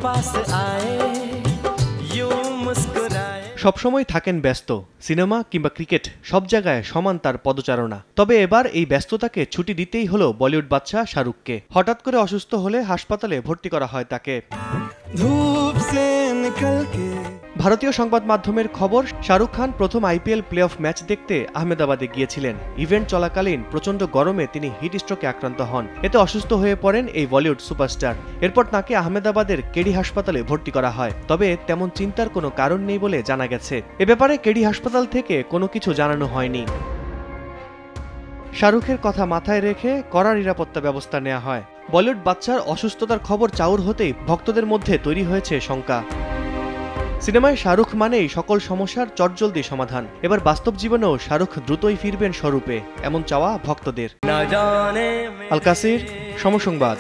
पास आए यूं मुस्कुराए। সবসময় থাকেন ব্যস্ত, সিনেমা কিংবা ক্রিকেট সব জায়গায় সমান তার পদচারণা। তবে এবার এই ব্যস্ততাকে ছুটি দিতেই হলো বলিউড বাদশা শাহরুখকে। হঠাৎ করে অসুস্থ হলে হাসপাতালে ভর্তি করা হয় তাকে। ভারতীয় সংবাদ মাধ্যমের খবর, শাহরুখ খান প্রথম আইপিএল প্লে অফ ম্যাচ দেখতে আহমেদাবাদে গিয়েছিলেন। ইভেন্ট চলাকালীন প্রচণ্ড গরমে তিনি হিট স্ট্রোকে আক্রান্ত হন। এতে অসুস্থ হয়ে পড়েন এই বলিউড সুপারস্টার। এরপর তাকে আহমেদাবাদের কেডি হাসপাতালে ভর্তি করা হয়। তবে তেমন চিন্তার কোনো কারণ নেই বলে জানা গেছে। এ ব্যাপারে কেডি হাসপাতাল থেকে কোনো কিছু জানানো হয়নি। শাহরুখের কথা মাথায় রেখে কড়া নিরাপত্তা ব্যবস্থা নেওয়া হয়। বলিউড বাদশার অসুস্থতার খবর চাউর হতেই ভক্তদের মধ্যে তৈরি হয়েছে শঙ্কা। সিনেমায় শাহরুখ মানেই সকল সমস্যার চটজলদি সমাধান। এবার বাস্তব জীবনেও শাহরুখ দ্রুতই ফিরবেন স্বরূপে, এমন চাওয়া ভক্তদের। আল কাসির, সময় সংবাদ।